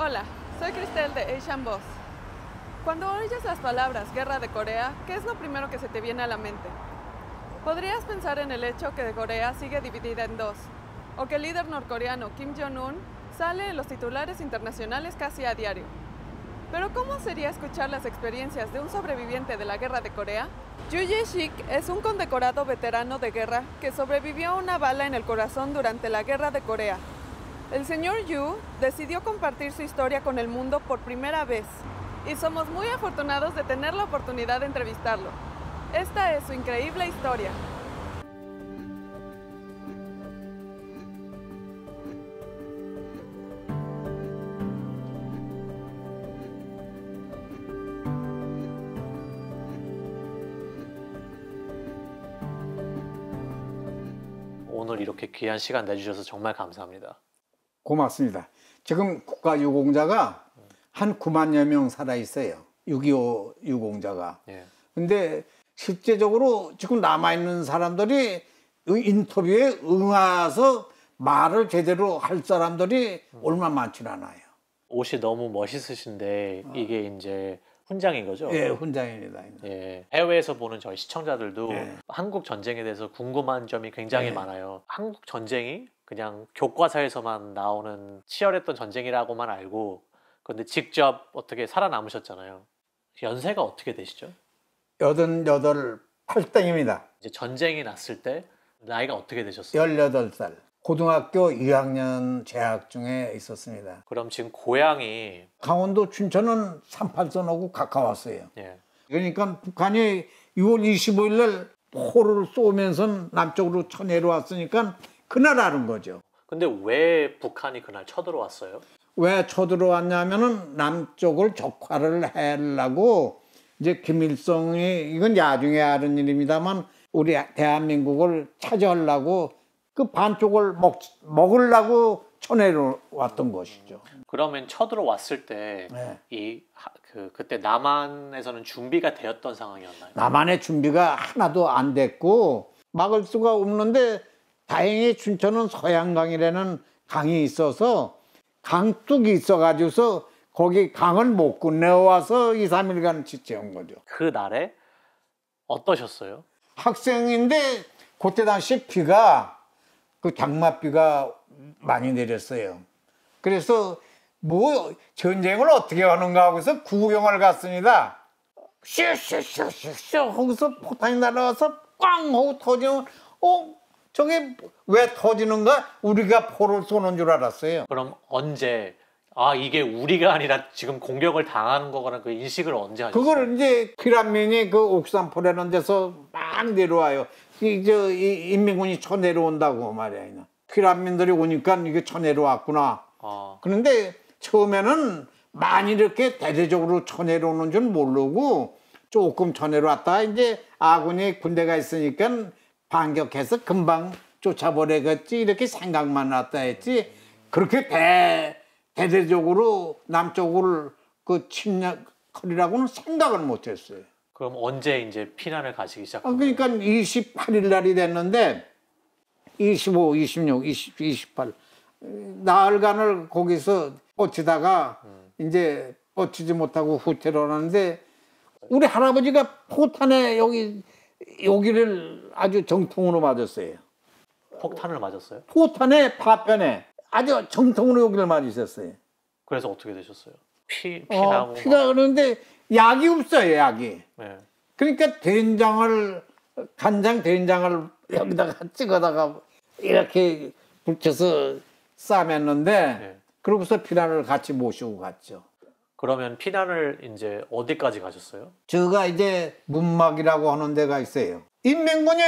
Hola, soy Cristel de Asian Boss. Cuando oyes las palabras Guerra de Corea, ¿qué es lo primero que se te viene a la mente? Podrías pensar en el hecho que Corea sigue dividida en dos, o que el líder norcoreano Kim Jong-un sale en los titulares internacionales casi a diario. Pero ¿cómo sería escuchar las experiencias de un sobreviviente de la Guerra de Corea? Yoo Jae-sik es un condecorado veterano de guerra que sobrevivió a una bala en el corazón durante la Guerra de Corea. El señor Yoo decidió compartir su historia con el mundo por primera vez y somos muy afortunados de tener la oportunidad de entrevistarlo. Esta es su increíble historia. 오늘 이렇게 귀한 시간 내주셔서 정말 감사합니다. 고맙습니다. 지금 국가유공자가 한 9만여 명 살아 있어요. 6.25 유공자가. 예. 근데 실제적으로 지금 남아있는 사람들이 인터뷰에 응해서 말을 제대로 할 사람들이 얼마 많지 않아요. 옷이 너무 멋있으신데 이게 이제 훈장인 거죠? 예, 훈장입니다. 예. 해외에서 보는 저희 시청자들도 예. 한국 전쟁에 대해서 궁금한 점이 굉장히 예. 많아요. 한국 전쟁이 그냥 교과서에서만 나오는 치열했던 전쟁이라고만 알고, 그런데 직접 어떻게 살아남으셨잖아요. 연세가 어떻게 되시죠? 88, 8등입니다. 이제 전쟁이 났을 때 나이가 어떻게 되셨어요? 18살. 고등학교 2학년 재학 중에 있었습니다. 그럼 지금 고향이 강원도 춘천은 38선하고 가까웠어요. 예. 그러니까 북한이 6월 25일 날 포를 쏘면서 남쪽으로 쳐내려왔으니까 그날 아는 거죠. 근데 왜 북한이 그날 쳐들어왔어요? 왜 쳐들어왔냐면은 남쪽을 적화를 하려고 이제 김일성이, 이건 나중에 아는 일입니다만, 우리 대한민국을 차지하려고 그 반쪽을 먹으려고 쳐내려왔던 것이죠. 그러면 쳐들어왔을 때 네. 그때 남한에서는 준비가 되었던 상황이었나요? 남한의 준비가 하나도 안 됐고 막을 수가 없는데, 다행히 춘천은 서양강이라는 강이 있어서 강둑이 있어가지고서 거기 강을 못 건너와서 2, 3일간 지체한 거죠. 그 날에 어떠셨어요? 학생인데 그때 당시 비가, 그 장맛비가 많이 내렸어요. 그래서 뭐 전쟁을 어떻게 하는가 하고서 구경을 갔습니다. 슉슉슉슉슉 거기서 포탄이 날아와서 꽝 하고 터지면 저게 왜 터지는가? 우리가 포를 쏘는 줄 알았어요. 그럼 언제 이게 우리가 아니라 지금 공격을 당하는 거라는 그 인식을 언제 하셨어요? 그걸 이제 피란민이 그 옥산포라는 데서 막 내려와요. 이 인민군이 쳐 내려온다고 말이야. 피란민들이 오니까 이게 쳐 내려왔구나. 그런데 처음에는 많이 이렇게 대대적으로 쳐 내려오는 줄 모르고 조금 쳐 내려왔다가 이제 아군이 군대가 있으니까 반격해서 금방 쫓아버리겠지 이렇게 생각만 났다 했지, 그렇게 대대적으로 남쪽을 그 침략하리라고는 생각을 못했어요. 그럼 언제 이제 피난을 가시기 시작한 거예요? 그러니까 28일 날이 됐는데 25, 26, 27, 28 나흘간을 거기서 버티다가 이제 버티지 못하고 후퇴를 하는데, 우리 할아버지가 포탄에 여기를 아주 정통으로 맞았어요. 폭탄을 맞았어요? 포탄에 파편에 아주 정통으로 여기를 맞으셨어요. 그래서 어떻게 되셨어요? 피나고 피가 그러는데 약이 없어요, 약이. 네. 그러니까 간장 된장을 여기다가 찍어다가 이렇게 붙여서 싸맸는데 네. 그러고서 피난을 같이 모시고 갔죠. 그러면 피난을 이제 어디까지 가셨어요? 저가 이제 문막이라고 하는 데가 있어요. 인민군이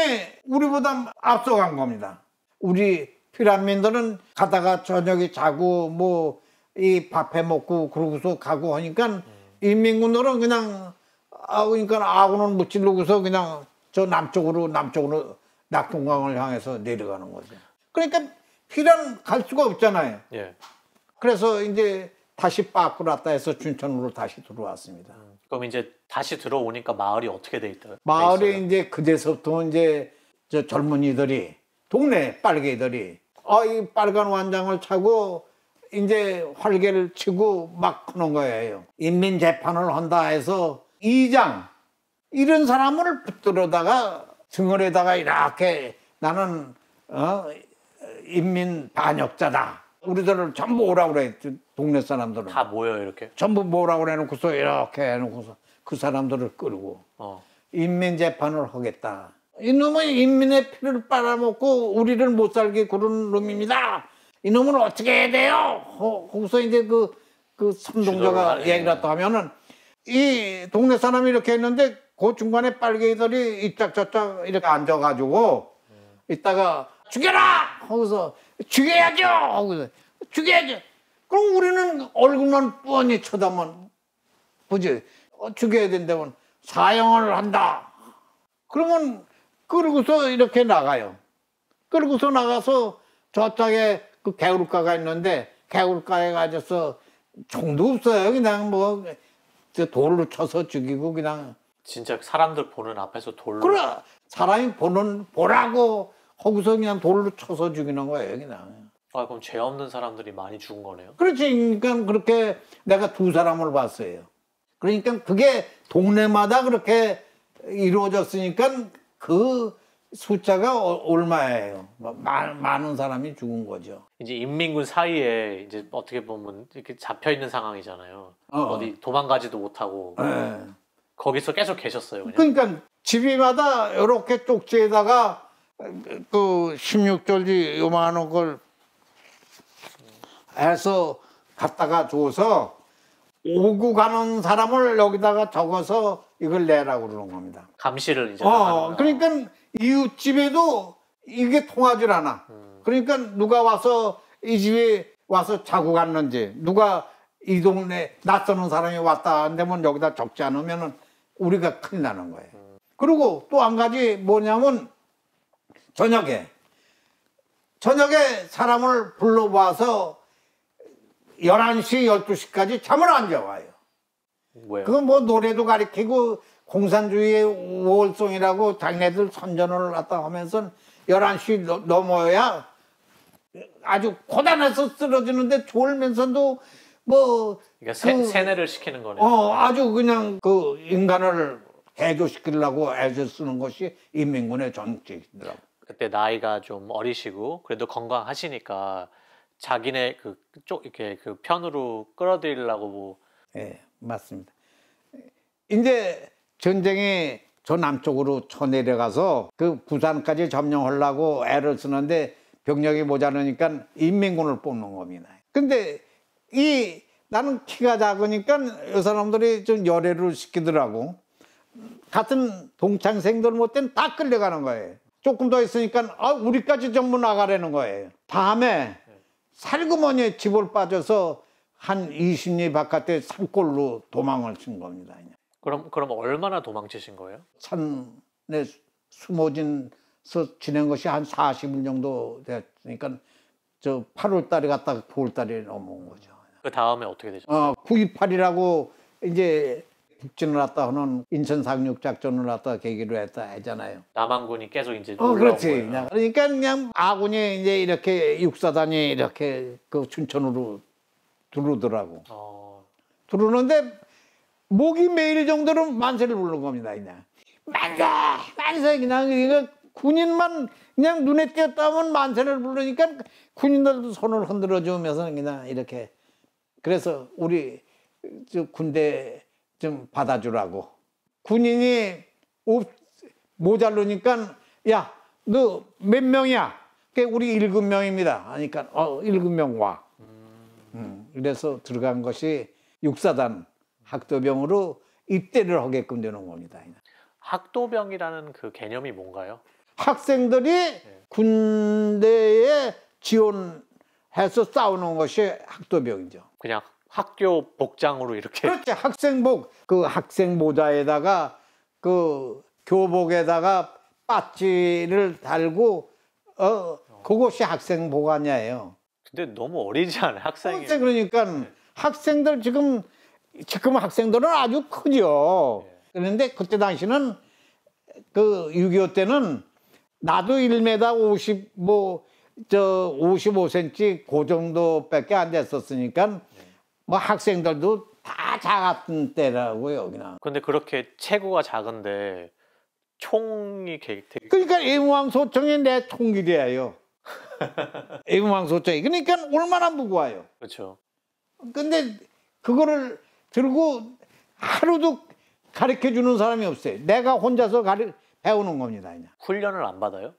우리보다 앞서간 겁니다. 우리 피란민들은 가다가 저녁에 자고 뭐 이 밥해 먹고 그러고서 가고 하니까 인민군들은 그냥 그러니까 아군을 무찌르고서 그냥 저 남쪽으로 낙동강을 향해서 내려가는 거죠. 그러니까 피란 갈 수가 없잖아요. 예. 그래서 이제 다시 빠꾸로 왔다 해서 춘천으로 다시 들어왔습니다. 그럼 이제 다시 들어오니까 마을이 어떻게 돼 있어요? 마을에 이제 그제서부터 이제 저 젊은이들이, 동네 빨개들이 이 빨간 완장을 차고 이제 활개를 치고 막 하는 거예요. 인민재판을 한다 해서 이장 이런 사람을 붙들어다가 등을에다가 이렇게 나는 인민 반역자다. 우리들을 전부 오라고 그래. 동네 사람들은. 다 모여 이렇게? 전부 모라고 해놓고서 이렇게 해놓고서 그 사람들을 끌고 인민재판을 하겠다. 이놈은 인민의 피를 빨아먹고 우리를 못 살게 그런 놈입니다. 이놈은 어떻게 해야 돼요? 거기서 이제 그 선동자가 얘기를 했다 하면은 이 동네 사람이 이렇게 했는데 그 중간에 빨갱이들이 이짝저짝 이렇게 앉아가지고 이따가 죽여라! 거기서 죽여야죠! 거기서 죽여야죠! 그럼 우리는 얼굴만 뻔히 쳐다만 보지. 죽여야 된다면 사형을 한다. 그러면 그러고서 이렇게 나가요. 그러고서 나가서 저쪽에 그 개울가가 있는데 개울가에 가서 총도 없어요. 그냥 뭐 돌로 쳐서 죽이고 그냥. 진짜 사람들 보는 앞에서 돌로. 그래 사람이 보라고 거기서 그냥 돌로 쳐서 죽이는 거예요. 그냥. 아 그럼 죄 없는 사람들이 많이 죽은 거네요? 그렇지. 그러니까 그렇게 내가 두 사람을 봤어요. 그러니까 그게 동네마다 그렇게 이루어졌으니까 그 숫자가 얼마예요. 많은 사람이 죽은 거죠. 이제 인민군 사이에 이제 어떻게 보면 이렇게 잡혀 있는 상황이잖아요. 어디 도망가지도 못하고. 거기서 계속 계셨어요. 그냥. 그러니까 집이마다 이렇게 쪽지에다가 그 16절지 요만한 걸 해서 갖다가 줘서 오고 가는 사람을 여기다가 적어서 이걸 내라고 그러는 겁니다. 감시를 이제 그러니까 이웃집에도 이게 통하질 않아. 그러니까 누가 와서 이 집에 와서 자고 갔는지 누가 이 동네 낯서는 사람이 왔다 안 되면 여기다 적지 않으면 우리가 큰일 나는 거예요. 그리고 또 한 가지 뭐냐면 저녁에 사람을 불러와서 11시, 12시까지 잠을 안 자와요. 왜요? 그건 뭐 노래도 가리키고 공산주의의 우월성이라고 자기네들 선전을 했다 하면서 11시 넘어야 아주 고단해서 쓰러지는데 졸면서도 뭐 그러니까 세뇌를 시키는 거네요. 아주 그냥 그 인간을 해조시키려고 애써 쓰는 것이 인민군의 정책이더라고. 그때 나이가 좀 어리시고 그래도 건강하시니까 자기네 이렇게 그 편으로 끌어들이려고 뭐. 예, 맞습니다. 이제 전쟁이 저 남쪽으로 쳐내려가서 그 부산까지 점령하려고 애를 쓰는데 병력이 모자라니까 인민군을 뽑는 겁니다. 근데 나는 키가 작으니까 이 사람들이 좀 열애를 시키더라고. 같은 동창생들 못된 다 끌려가는 거예요. 조금 더 있으니까 우리까지 전부 나가라는 거예요. 다음에 살구머니에 집을 빠져서 한 20리 바깥에 산골로 도망을 친 겁니다. 그럼 얼마나 도망치신 거예요? 산에 숨어진서 지낸 것이 한 40일 정도 됐으니까 저 8월 달에 갔다가 9월 달에 넘어온 거죠. 그 다음에 어떻게 되셨어요? 9.28이라고 이제 북진을 왔다 하는 인천 상륙 작전을 왔다 계기로 했잖아요. 남한군이 계속 이제 올라온 그렇지. 거예요. 그러니까 그냥 아군이 이제 이렇게 육사단이 이렇게 그 춘천으로 들어오더라고. 들어오는데 목이 매일 정도는 만세를 부르는 겁니다. 그냥 만세 그냥 이거 군인만 그냥 눈에 띄었다면 만세를 부르니까 군인들도 손을 흔들어 주면서 그냥 이렇게 그래서 우리 저 군대 좀 받아주라고. 군인이 모자르니까 야, 너 몇 명이야? 우리 7명입니다. 하니까 7명 와. 그래서 들어간 것이 육사단 학도병으로 입대를 하게끔 되는 겁니다. 학도병이라는 그 개념이 뭔가요? 학생들이 군대에 지원해서 싸우는 것이 학도병이죠. 그냥 학교 복장으로 이렇게. 그렇지. 학생복, 그 학생 모자에다가 그 교복에다가 빠찌를 달고 그것이 학생복 아니에요. 근데 너무 어리지 않아요, 학생이? 그러니까 학생들 지금 학생들은 아주 크죠. 그런데 그때 당시는 그 6.25 때는 나도 1m 50 뭐 저 55cm 그 정도밖에 안 됐었으니까 뭐 학생들도 다 작았던 때라고요, 그냥. 근데 그렇게 체구가 작은데 총이 되게 그러니까 애무항소총이 내 총기래요. 애무항소총이. 그러니까 얼마나 무거워요. 그렇죠. 근데 그거를 들고 하루도 가르쳐 주는 사람이 없어요. 내가 혼자서 배우는 겁니다. 그냥. 훈련을 안 받아요?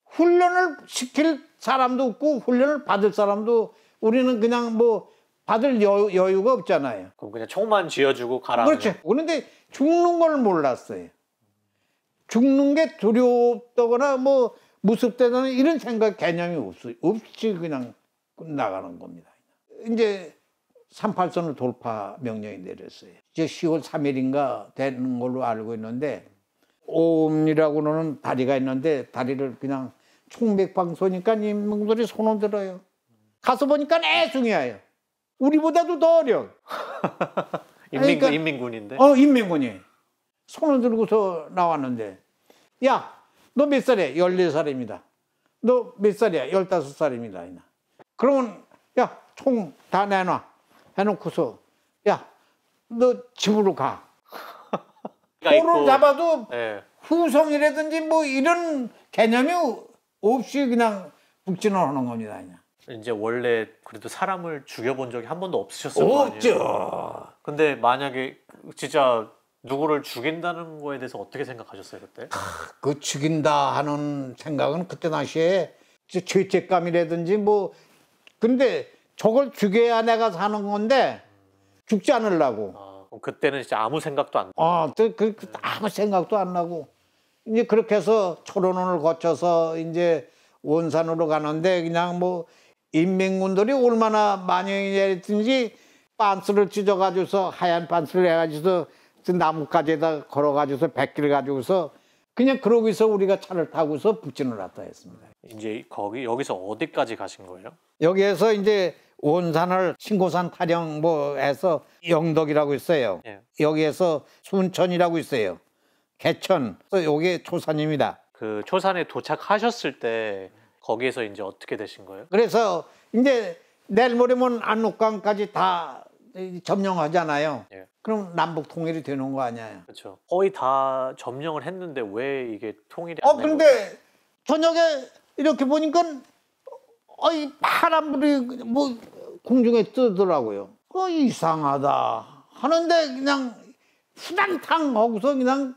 훈련을 시킬 사람도 없고 훈련을 받을 사람도 우리는 그냥 뭐 받을 여유가 없잖아요. 그럼 그냥 총만 쥐어주고 가라. 그렇죠. 그런데 죽는 걸 몰랐어요. 죽는 게 두렵다거나 뭐 무섭다거나 이런 생각 개념이 없이 그냥 나가는 겁니다. 이제 38선을 돌파 명령이 내렸어요. 이제 10월 3일인가 되는 걸로 알고 있는데 오음이라고는 다리가 있는데 다리를 그냥 총백방 쏘니까 인민군들이 손을 들어요. 가서 보니까 애중이에요. 우리보다도 더 어려. 그러니까, 인민군인데? 인민군이. 손을 들고서 나왔는데 야, 너 몇 살이야? 14살입니다. 너 몇 살이야? 15살입니다. 그러면 야, 총 다 내놔. 해놓고서 야, 너 집으로 가. 포를 잡아도 네. 후송이라든지 뭐 이런 개념이 없이 그냥 북진을 하는 겁니다. 그냥. 이제 원래 그래도 사람을 죽여본 적이 한 번도 없으셨을 거 아니에요? 없죠. 근데 만약에 진짜 누구를 죽인다는 거에 대해서 어떻게 생각하셨어요 그때? 그 죽인다 하는 생각은 그때 당시에 죄책감이라든지 뭐 근데 저걸 죽여야 내가 사는 건데 죽지 않으려고. 그때는 진짜 아무 생각도 안 나고. 아무 생각도 안 나고 이제 그렇게 해서 초론원을 거쳐서 이제 원산으로 가는데 그냥 뭐 인민군들이 얼마나 많이 했든지 빤스를 찢어가지고서 하얀 빤스를 해가지고서 나뭇가지에다 걸어가지고서 백기를 가지고서 그냥 그러고서 우리가 차를 타고서 북진을 왔다 했습니다. 이제 여기서 어디까지 가신 거예요? 여기에서 이제 원산을 신고산 타령 뭐 해서 영덕이라고 있어요. 예. 여기에서 순천이라고 있어요. 개천. 여기 초산입니다. 그 초산에 도착하셨을 때 거기에서 이제 어떻게 되신 거예요? 그래서 이제 내일 모레면 압록강까지 다 점령하잖아요. 예. 그럼 남북 통일이 되는 거 아니에요? 그렇죠. 거의 다 점령을 했는데 왜 이게 통일이 안 되는 거예요? 근데 저녁에 이렇게 보니까 파란불이 뭐 공중에 뜨더라고요. 이상하다 하는데 그냥 후당탕 하고서 그냥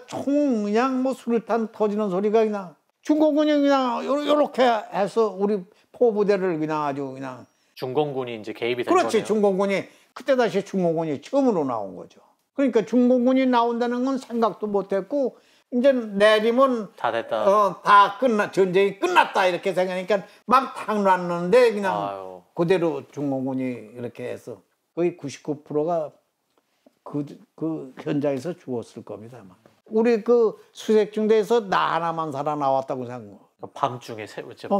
총 그냥 뭐 수류탄 터지는 소리가 그냥 중공군이 그냥 요렇게 해서 우리 포부대를 그냥 아주 그냥 중공군이 이제 개입이 된 그렇지, 거네요. 중공군이 그때 다시 중공군이 처음으로 나온 거죠. 그러니까 중공군이 나온다는 건 생각도 못했고 이제 내리면 다 됐다. 다 전쟁이 끝났다 이렇게 생각하니까 막 탁 놨는데 그냥 그대로 중공군이 이렇게 해서 거의 99%가 그 현장에서 죽었을 겁니다. 아마. 우리 그 수색중대에서 나 하나만 살아나왔다고 생각해요. 밤중에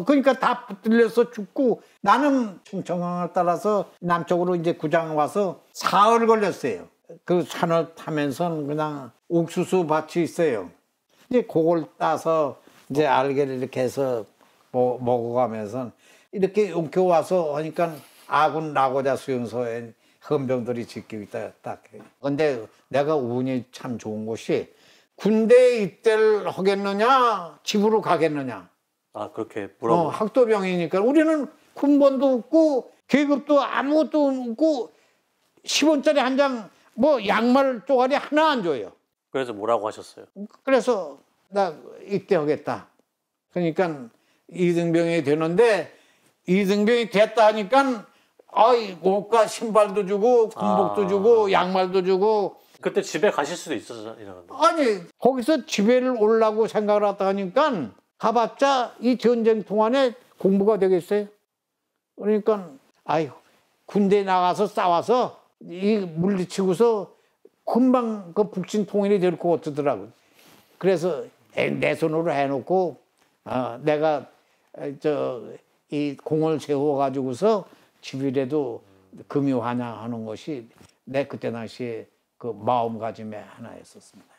그러니까 다 붙들려서 죽고 나는 충청항을 따라서 남쪽으로 이제 구장 와서 사흘 걸렸어요. 그 산을 타면서 그냥 옥수수 밭이 있어요. 이제 그걸 따서 이제 알게를 이렇게 해서 먹어가면서 이렇게 옮겨 와서 하니까 아군 나고자 수용소에 헌병들이 지키고 있다 딱. 근데 내가 운이 참 좋은 것이 군대에 입대를 하겠느냐 집으로 가겠느냐. 그렇게 물어보. 학도병이니까 우리는 군번도 없고 계급도 아무것도 없고 10원짜리 한 장 뭐 양말 쪼가리 하나 안 줘요. 그래서 뭐라고 하셨어요? 그래서 나 입대하겠다. 그러니까 이등병이 되는데 이등병이 됐다 하니까 옷과 신발도 주고 군복도 주고 양말도 주고. 그때 집에 가실 수도 있었잖아요. 아니 거기서 집에를 오려고 생각을 했다 하니까 가봤자 이 전쟁 동안에 공부가 되겠어요? 그러니까 군대 나가서 싸워서 이 물리치고서 금방 그 북진 통일이 될 것 같더라고요. 그래서 내 손으로 해놓고 내가 이 공을 세워가지고서 집이라도 금유환영하는 것이 내 그때 당시에 그 마음가짐의 하나였었습니다.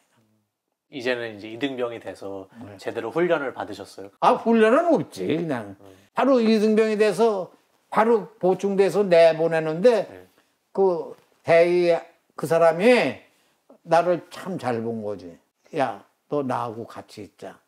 이제는 이제 이등병이 돼서 제대로 훈련을 받으셨어요? 아, 훈련은 없지. 그냥 바로 이등병이 돼서 바로 보충돼서 내보내는데 그 대위 그 사람이 나를 참 잘 본 거지. 야, 너 나하고 같이 있자.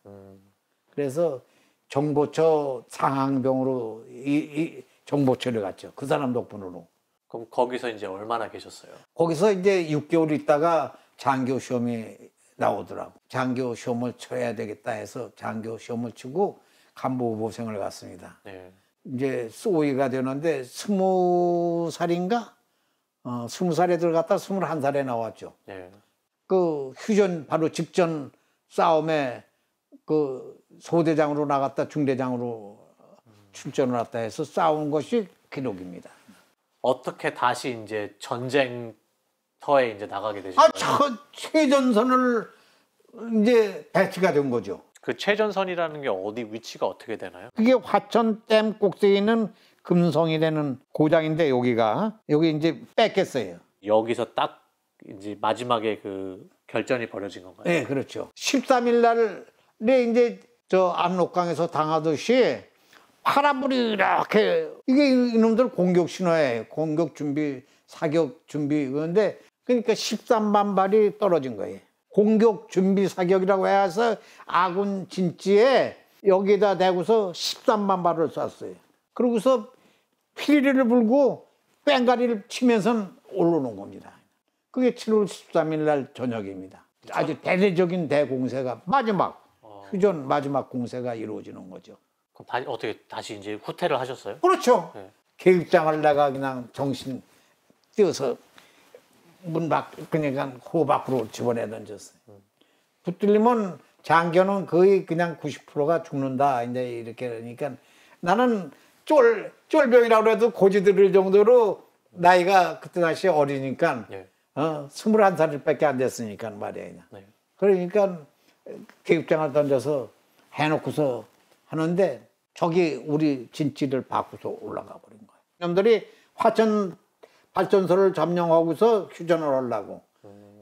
그래서 정보처 상항병으로 이 정보처를 갔죠. 그 사람 덕분으로. 그럼 거기서 이제 얼마나 계셨어요? 거기서 이제 6개월 있다가 장교 시험이 나오더라고. 장교 시험을 쳐야 되겠다 해서 장교 시험을 치고 간부보생을 갔습니다. 네. 이제 소위가 되는데 20살인가? 20살에 들어갔다 21살에 나왔죠. 네. 그 휴전 바로 직전 싸움에 그 소대장으로 나갔다 중대장으로 출전을 했다 해서 싸운 것이 기록입니다. 어떻게 다시 이제 전쟁터에 이제 나가게 되신 거예요? 최전선을 이제 배치가 된 거죠. 그 최전선이라는 게 어디 위치가 어떻게 되나요? 그게 화천댐 꼭대기에 있는 금성이라는 고장인데 여기 이제 뺏겼어요. 여기서 딱 이제 마지막에 그 결전이 벌어진 건가요? 네, 그렇죠. 13일 날에 이제 저 압록강에서 당하듯이 파란불이 이렇게 이게 이놈들 공격 신호에 공격 준비, 사격 준비 그런데 그러니까 13만 발이 떨어진 거예요. 공격 준비 사격이라고 해서 아군 진지에 여기다 대고서 13만 발을 쐈어요. 그러고서 피리를 불고 뺑가리를 치면서 올라오는 겁니다. 그게 7월 13일 날 저녁입니다. 아주 대대적인 대공세가 마지막 휴전 마지막 공세가 이루어지는 거죠. 그럼 어떻게 다시 이제 후퇴를 하셨어요? 그렇죠. 네. 계급장을 내가 그냥 정신 띄어서 문 밖 그냥 호 밖으로 집어내 던졌어요. 붙들리면 장교는 거의 그냥 90%가 죽는다. 이제 이렇게 그러니까 나는 쫄병이라고 해도 고지 들을 정도로 나이가 그때 당시 어리니까 네. 21살밖에 안 됐으니까 말이야. 네. 그러니까 계급장을 던져서 해놓고서 하는데 저기 우리 진지를 바꾸서 올라가 버린 거예요. 놈들이 화천 발전소를 점령하고서 휴전을 하려고.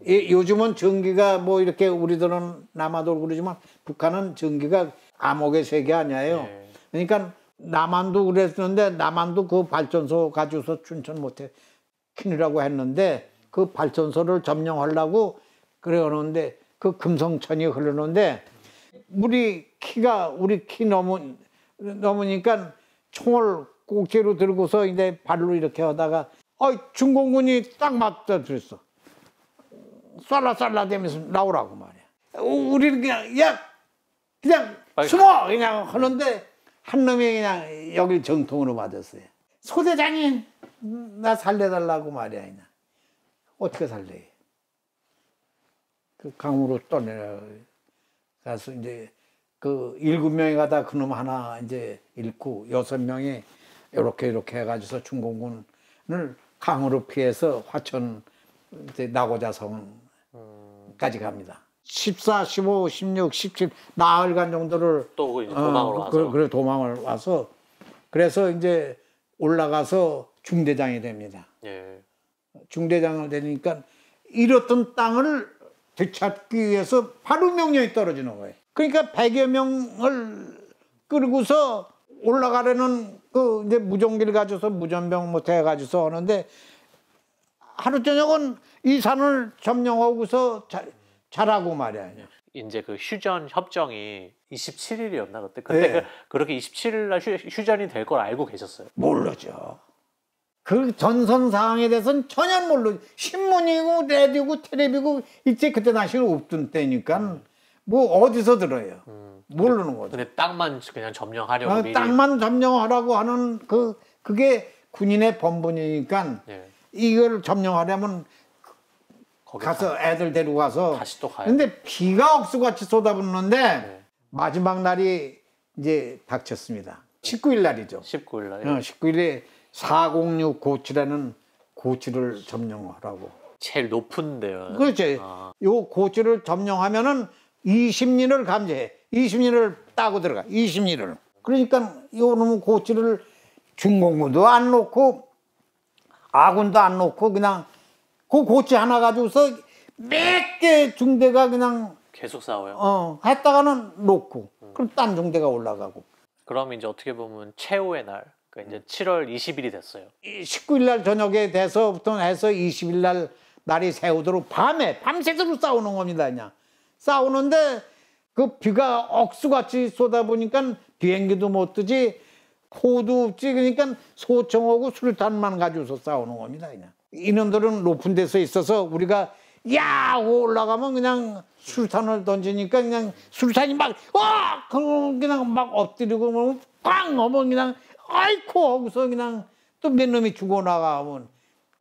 요즘은 전기가 뭐 이렇게 우리들은 남한도 그러지만 북한은 전기가 암흑의 세계 아니에요. 네. 그러니까 남한도 그랬는데 남한도 그 발전소 가지고서 춘천 못해 키느라고 했는데 그 발전소를 점령하려고 그러는데 그 금성천이 흐르는데 우리 키 넘으니까 총을 꼭지로 들고서 이제 발로 이렇게 하다가 중공군이 딱 맞다 들었어. 쌀라 되면서 나오라고 말이야. 우리는 그냥 숨어 그냥 하는데 한 놈이 그냥 여길 정통으로 맞았어요. 소대장님 나 살려달라고 말이야. 그냥. 어떻게 살래? 그 강으로 떠내려가서 이제 그 7명이 가다 그놈 하나 이제 잃고 6명이 이렇게 해가지고서 중공군을 강으로 피해서 화천 이제 나고자성까지 갑니다. 14, 15, 16, 17 나흘간 정도를 또 이제 도망을 와서 그래 도망을 와서 그래서 이제 올라가서 중대장이 됩니다. 예. 중대장을 되니까 잃었던 땅을 되찾기 위해서 바로 명령이 떨어지는 거예요. 그러니까 100여 명을 끌고서 올라가려는 그 이제 무전기를 가져서 무전병 못 해가지고서 하는데 하루 저녁은 이 산을 점령하고서 자라고 말이야. 이제 그 휴전 협정이 27일이었나 그때 네. 그렇게 27일 날 휴전이 될 걸 알고 계셨어요? 모르죠. 그 전선 상황에 대해서는 전혀 모르죠. 신문이고 라디오고 텔레비고 이제 그때 당시는 없던 때니까 뭐 어디서 들어요. 모르는 거죠. 근데 땅만 그냥 점령하려고 미리 땅만 점령하라고 하는 그게 군인의 본분이니까 예. 이걸 점령하려면 거기 가서 애들 데리고 가서 다시 또 가야 근데 비가 억수같이 쏟아붓는데 네. 마지막 날이 이제 닥쳤습니다. 19일 날이죠. 19일 날 19일에 406 고치라는 고치를 점령하라고. 제일 높은 데요. 그렇죠. 요 고치를 점령하면은 20리를 감지해. 20리를 따고 들어가. 20리를. 그러니까 요 놈의 고치를 중공군도 안 놓고 아군도 안 놓고 그냥 그 고치 하나 가지고서 몇 개 중대가 그냥 계속 싸워요? 했다가는 놓고 그럼 딴 중대가 올라가고. 그럼 이제 어떻게 보면 최후의 날, 그러니까 이제 7월 20일이 됐어요. 19일 날 저녁에 돼서부터 해서 20일 날 날이 새우도록 밤새도록 싸우는 겁니다. 그냥 싸우는데 그 비가 억수같이 쏟아 보니까 비행기도 못 뜨지 호도 없지. 그러니까 소총하고 수류탄만 가지고서 싸우는 겁니다. 그냥 이놈들은 높은 데서 있어서 우리가 야 하고 올라가면 그냥 수류탄을 던지니까 그냥 수류탄이 막 그냥 막 엎드리고 뭐 꽝 하면 그냥 아이코 하고서 그냥 또 몇 놈이 죽어나가면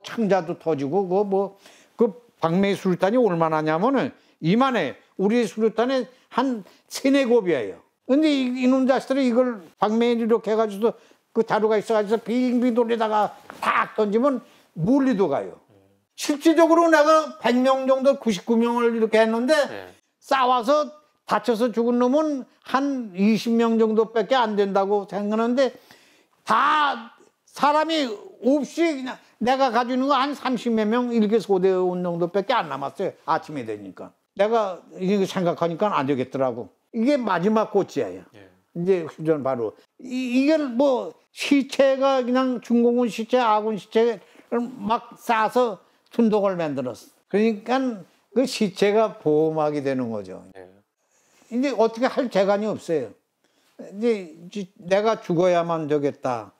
창자도 터지고 그 박매의 수류탄이 얼마나냐면은 이만해. 우리 수류탄에 한 3-4곱이에요. 근데 이놈 자식들이 이걸 박매를 이렇게 해가지고 그 자루가 있어가지고 빙빙 돌리다가 탁 던지면 멀리도 가요. 실질적으로 내가 100명 정도 99명을 이렇게 했는데 싸워서 다쳐서 죽은 놈은 한 20명 정도밖에 안 된다고 생각하는데 다 사람이 없이 그냥 내가 가지고 있는 거 한 30몇 명 이렇게 소대원 정도밖에 안 남았어요. 아침에 되니까. 내가 이거 생각하니까 안 되겠더라고. 이게 마지막 꽃이에요. 이제 휴전 바로. 이게 뭐 시체가 그냥 중공군 시체, 아군 시체를 막 싸서 순독을 만들었어. 그러니까 그 시체가 보호막이 되는 거죠. 이제 어떻게 할 재간이 없어요. 이제 내가 죽어야만 되겠다.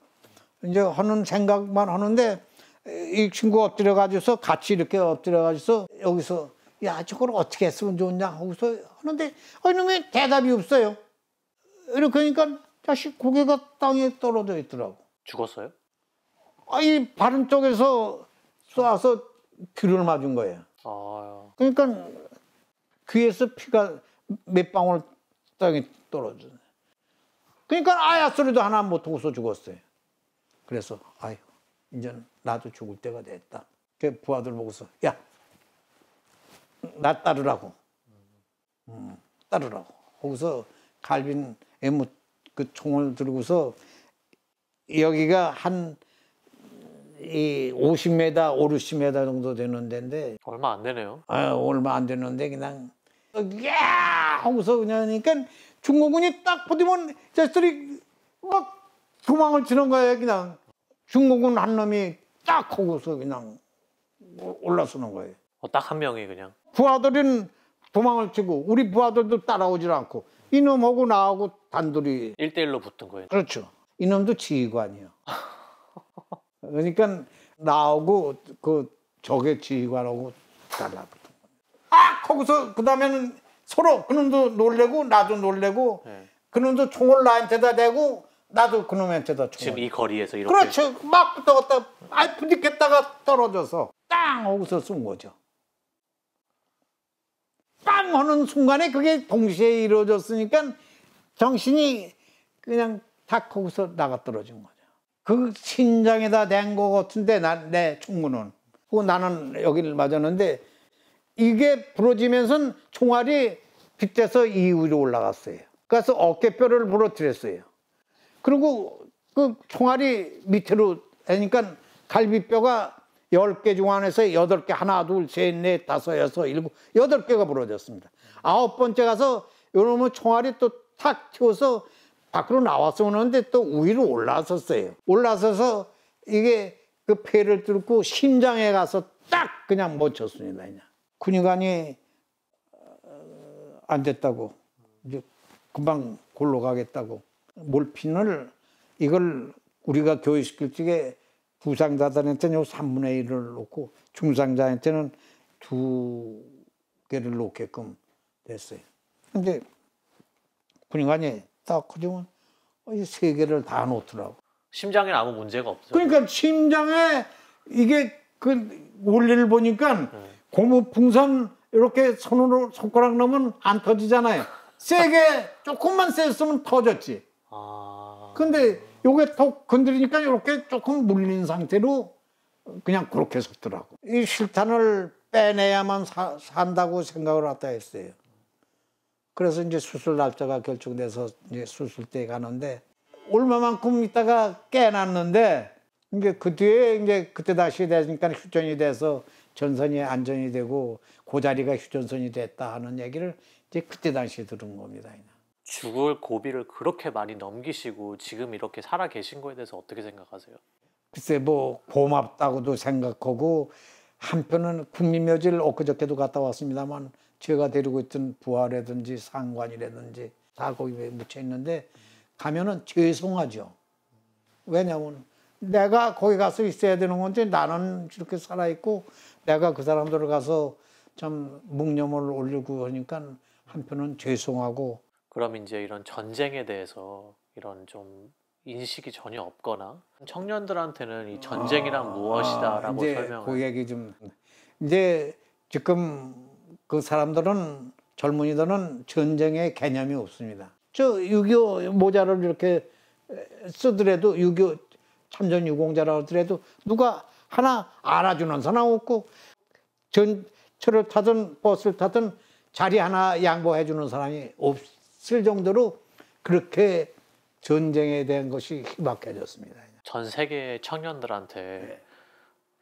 이제 하는 생각만 하는데 이 친구 엎드려가지고서 같이 이렇게 엎드려가지고서 여기서 야 저걸 어떻게 했으면 좋냐 하고서 하는데 이놈이 대답이 없어요. 이렇게 하니까 자식 고개가 땅에 떨어져 있더라고. 죽었어요? 이 바른 쪽에서 쏴서 귀를 맞은 거예요. 그러니까 귀에서 피가 몇 방울 땅에 떨어져. 그러니까 아야 소리도 하나 못 하고서 죽었어요. 그래서 아유 이제 나도 죽을 때가 됐다. 그 부하들 보고서 야 나 따르라고. 따르라고. 거기서 갈빈 애무 그 총을 들고서 여기가 한 50m, 50m 정도 되는 데인데 얼마 안 되네요. 얼마 안 되는데 그냥 야 하고서 그냥 하니까 중공군이 딱 보더면 자식들이 막 도망을 치는 거예요. 그냥 중공군 한 놈이 딱 하고서 그냥 올라서는 거예요. 딱 한 명이 그냥. 부하들은 도망을 치고 우리 부하들도 따라오질 않고 이놈하고 나하고 단둘이 1대1로 붙은 거예요. 그렇죠. 이놈도 지휘관이요. 그러니까 나하고 그 적의 지휘관하고 달라붙은 거예요. 거기서 그 다음에는 서로 그놈도 놀래고 나도 놀래고 그놈도 총을 나한테다 대고 나도 그놈한테다 총을. 지금 이 거리에서 이렇게. 그렇죠. 막 붙어갔다 부딪혔다가 떨어져서 땅 하고서 쏜 거죠. 빵 하는 순간에 그게 동시에 이루어졌으니까 정신이 그냥 탁 하고서 나가 떨어진 거죠. 그 심장에다 댄 거 같은데 내 총문은. 그리고 나는 여기를 맞았는데 이게 부러지면서 총알이 빗대서 이위로 올라갔어요. 그래서 어깨뼈를 부러뜨렸어요. 그리고 그 총알이 밑으로 하니까 갈비뼈가 10개 중 안에서 8개, 하나, 둘, 셋, 넷, 다섯, 여섯, 일곱, 8개가 부러졌습니다. 9번째 가서 요놈의 총알이 또 탁 튀어서 밖으로 나와서 오는데 또 위로 올라섰어요. 올라서서 이게 그 폐를 뚫고 심장에 가서 딱 그냥 멈췄습니다. 그냥. 군의관이 안 됐다고. 이제 금방 골로 가겠다고. 몰핀을 이걸 우리가 교육시킬 적에 부상자들한테는 요 3분의 1을 놓고 중상자한테는 2개를 놓게끔 됐어요. 근데 군의관이 딱 그러면 이 3개를 다 놓더라고. 심장에는 아무 문제가 없어요. 그러니까 심장에 이게 그 원리를 보니까 고무풍선 이렇게 손가락 넣으면 안 터지잖아요. 세게 조금만 셌으면 터졌지. 근데 요게 톡 건드리니까 이렇게 조금 물린 상태로 그냥 그렇게 섰더라고. 이 실탄을 빼내야만 산다고 생각을 갖다 했어요. 그래서 이제 수술 날짜가 결정돼서 이제 수술대에 가는데 얼마만큼 있다가 깨놨는데 이제 그 뒤에 이제 그때 다시 되니까 휴전이 돼서 전선이 안전이 되고 그 자리가 휴전선이 됐다 하는 얘기를 이제 그때 당시에 들은 겁니다. 죽을 고비를 그렇게 많이 넘기시고 지금 이렇게 살아 계신 거에 대해서 어떻게 생각하세요? 글쎄 뭐 고맙다고도 생각하고 한편은 국립묘지를 엊그저께도 갔다 왔습니다만 제가 데리고 있던 부하라든지 상관이라든지 다 거기 묻혀 있는데 가면은 죄송하죠. 왜냐하면 내가 거기 가서 있어야 되는 건지 나는 이렇게 살아있고 내가 그 사람들을 가서 참 묵념을 올리고 하니까 한편은 죄송하고. 그럼 이제 이런 전쟁에 대해서 이런 좀 인식이 전혀 없거나 청년들한테는 이 전쟁이란 무엇이다라고 이제 설명을. 그 얘기 좀 이제 지금 그 사람들은 젊은이들은 전쟁의 개념이 없습니다. 저 6.25 모자를 이렇게 쓰더라도 6.25 참전 유공자라고 하더라도 누가 하나 알아주는 사람 없고 전철을 타든 버스를 타든 자리 하나 양보해 주는 사람이 없을 정도로 그렇게 전쟁에 대한 것이 희박해졌습니다. 전 세계 청년들한테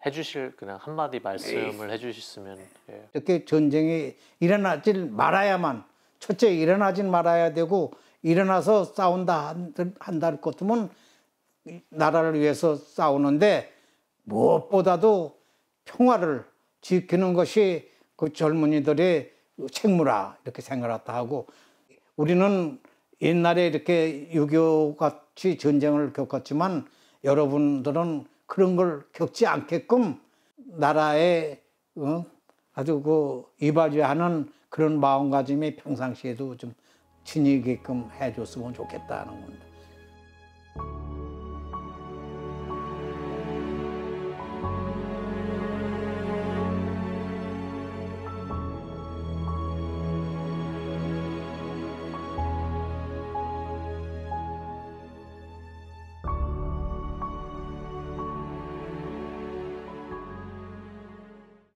해주실 그냥 한마디 말씀을 해주셨으면. 예. 이렇게 전쟁이 일어나지 말아야만, 첫째 일어나지 말아야 되고 일어나서 싸운다 한다 할 것 같으면 나라를 위해서 싸우는데 무엇보다도 평화를 지키는 것이 그 젊은이들의 책무라 이렇게 생각했다 하고, 우리는 옛날에 이렇게 6.25 같이 전쟁을 겪었지만 여러분들은 그런 걸 겪지 않게끔 나라에 아주 그 이바지하는 그런 마음가짐이 평상시에도 좀 지니게끔 해줬으면 좋겠다는 겁니다.